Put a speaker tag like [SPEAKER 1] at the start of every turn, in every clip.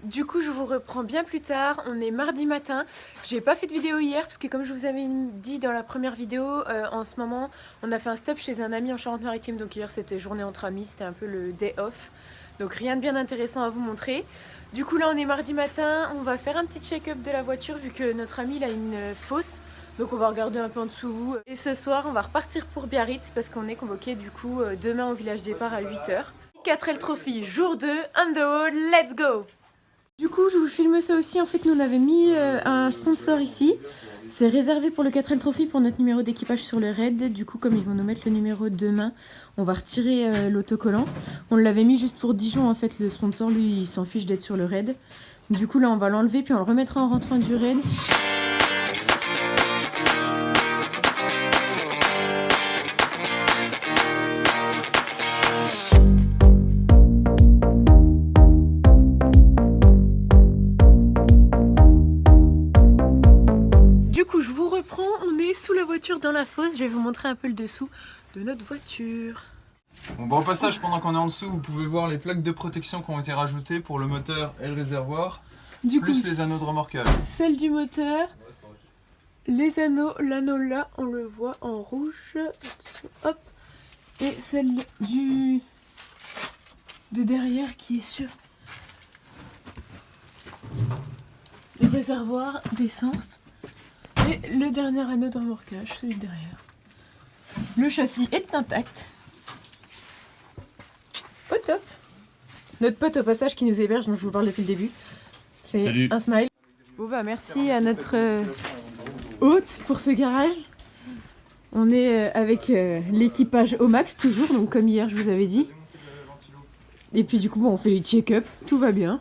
[SPEAKER 1] Du coup je vous reprends bien plus tard, on est mardi matin. J'ai pas fait de vidéo hier parce que comme je vous avais dit dans la première vidéo, en ce moment on a fait un stop chez un ami en Charente-Maritime. Donc hier c'était journée entre amis, c'était un peu le day off. Donc rien de bien intéressant à vous montrer. Du coup là on est mardi matin, on va faire un petit check-up de la voiture vu que notre ami il a une fosse. Donc on va regarder un peu en dessous. Et ce soir on va repartir pour Biarritz parce qu'on est convoqué du coup demain au village départ à 8 h. 4L Trophy, jour 2, on the road, let's go! Du coup je vous filme ça aussi, en fait nous on avait mis un sponsor ici. C'est réservé pour le 4L Trophy pour notre numéro d'équipage sur le raid. Du coup comme ils vont nous mettre le numéro demain, on va retirer l'autocollant. On l'avait mis juste pour Dijon en fait, le sponsor lui il s'en fiche d'être sur le raid. Du coup là on va l'enlever puis on le remettra en rentrant du raid. Sous la voiture dans la fosse, je vais vous montrer un peu le dessous de notre voiture.
[SPEAKER 2] Bon bah au passage, pendant qu'on est en dessous, vous pouvez voir les plaques de protection qui ont été rajoutées pour le moteur et le réservoir, plus les anneaux de remorquage.
[SPEAKER 1] Celle du moteur, les anneaux, l'anneau là on le voit en rouge, hop, et celle de derrière qui est sur le réservoir d'essence. Et le dernier anneau de remorquage, celui derrière. Le châssis est intact. Au top. Notre pote au passage qui nous héberge, dont je vous parle depuis le début. Fait Salut. Un smile. Bon bah merci à notre hôte pour ce garage. On est avec l'équipage au max toujours, donc comme hier je vous avais dit. Et puis du coup bon, on fait les check-up, tout va bien.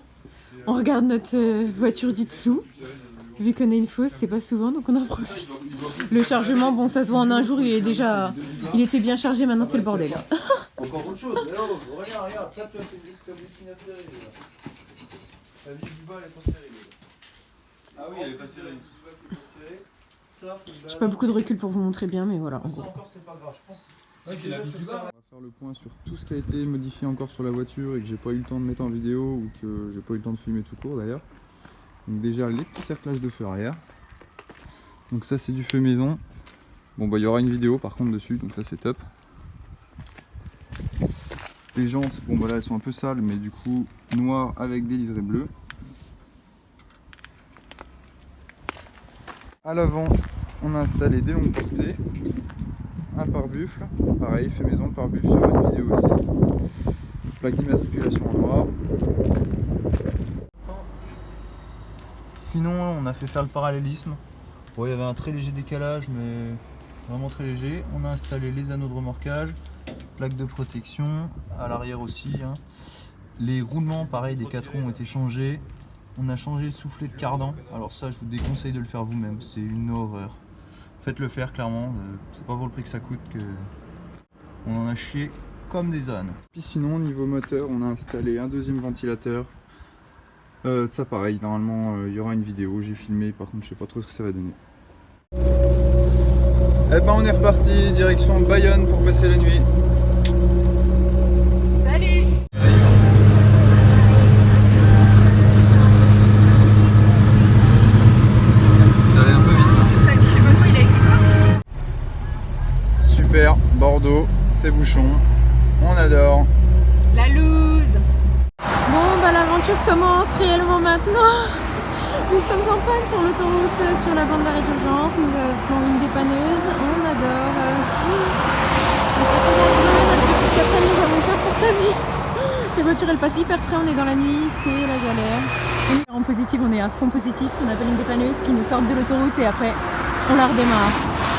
[SPEAKER 1] On regarde notre voiture du dessous. Vu qu'on a une fosse, c'est pas souvent, donc on en profite. Le chargement, bon, ça se voit en un jour, il était bien chargé, maintenant c'est le bordel.
[SPEAKER 3] Encore autre chose, mais non, regarde, ça tu as fait juste comme une affaire. La vis du bas elle est pas serrée. Ah oui, elle est pas serrée.
[SPEAKER 1] J'ai pas beaucoup de recul pour vous montrer bien, mais voilà.
[SPEAKER 3] Ça encore c'est pas grave, je pense.
[SPEAKER 2] Ouais, c'est la vis du bas.
[SPEAKER 4] On va faire le point sur tout ce qui a été modifié encore sur la voiture et que j'ai pas eu le temps de mettre en vidéo ou que j'ai pas eu le temps de filmer tout court d'ailleurs. Donc déjà les petits cerclages de feu arrière. Donc ça c'est du feu maison. Bon bah il y aura une vidéo par contre dessus, donc ça c'est top. Les jantes, bon bah là elles sont un peu sales mais du coup noires avec des liserés bleus. À l'avant on a installé des longues portées, un pare-buffle, pareil fait maison, le pare-buffle sur une vidéo aussi. Plaque d'immatriculation en noir.
[SPEAKER 3] Sinon on a fait faire le parallélisme. Bon, il y avait un très léger décalage mais vraiment très léger. On a installé les anneaux de remorquage, plaque de protection, à l'arrière aussi. Hein. Les roulements pareil des 4 roues ont été changés. On a changé le soufflet de cardan. Alors ça je vous déconseille de le faire vous-même, c'est une horreur. Faites-le faire clairement, c'est pas pour le prix que ça coûte que on en a chié comme des ânes.
[SPEAKER 4] Puis sinon niveau moteur on a installé un deuxième ventilateur. Ça pareil, normalement il y aura une vidéo, j'ai filmé, par contre je sais pas trop ce que ça va donner. Et ben on est reparti, direction Bayonne pour passer la nuit.
[SPEAKER 1] Salut!
[SPEAKER 4] C'est allé un peu vite.
[SPEAKER 1] Le sac, je sais pas quoi, il a écrit quoi?
[SPEAKER 4] Super, Bordeaux, c'est bouchon, on adore.
[SPEAKER 1] La loose! Bon bah l'aventure commence réellement maintenant. Nous sommes en panne sur l'autoroute, sur la bande d'arrêt d'urgence. Nous avons une dépanneuse, on adore. C'est pas très dangereux, notre petite Catherine nous avons peur pour sa vie. Les voitures elles passent hyper près, on est dans la nuit, c'est la galère. On est en positif, on est à fond positif, on appelle une dépanneuse qui nous sort de l'autoroute et après on la redémarre.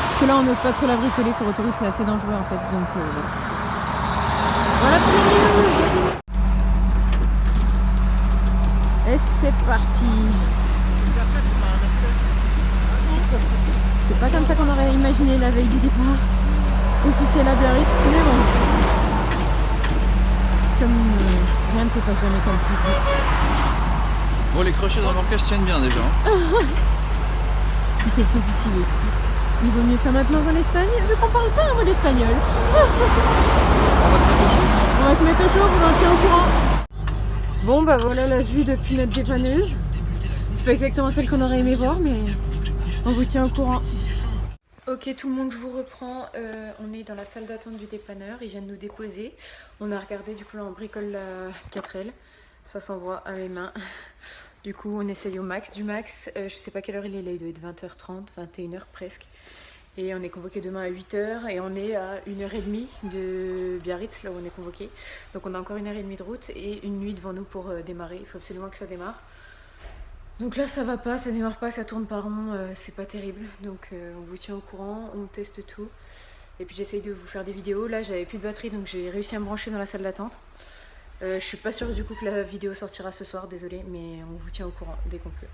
[SPEAKER 1] Parce que là on n'ose pas trop la bricoler sur l'autoroute, c'est assez dangereux en fait. Donc voilà pour les news. Et c'est parti. C'est pas comme ça qu'on aurait imaginé la veille du départ officiel à Biarritz, mais bon. Comme rien ne se passe jamais comme prévu.
[SPEAKER 3] Bon, les crochets de remorquage tiennent bien déjà.
[SPEAKER 1] Il fait positiver. Il vaut mieux ça maintenant qu'en Espagne, vu qu'on parle pas un mot d'espagnol.
[SPEAKER 3] On va se mettre au chaud.
[SPEAKER 1] On va se mettre au chaud, vous en tiens au courant. Bon bah voilà la vue depuis notre dépanneuse. C'est pas exactement celle qu'on aurait aimé voir mais on vous tient au courant. Ok tout le monde, je vous reprends. On est dans la salle d'attente du dépanneur, ils viennent nous déposer. On a regardé, du coup là on bricole la 4L. Ça s'envoie à mes mains. Du coup on essaye au max du max. Je sais pas quelle heure il est là, il doit être 20h30, 21h presque. Et on est convoqué demain à 8h et on est à 1h30 de Biarritz, là où on est convoqué. Donc on a encore 1h30 de route et une nuit devant nous pour démarrer. Il faut absolument que ça démarre. Donc là ça va pas, ça démarre pas, ça tourne pas rond, c'est pas terrible. Donc on vous tient au courant, on teste tout. Et puis j'essaye de vous faire des vidéos. Là j'avais plus de batterie donc j'ai réussi à me brancher dans la salle d'attente. Je suis pas sûre du coup que la vidéo sortira ce soir, désolée, mais on vous tient au courant dès qu'on peut.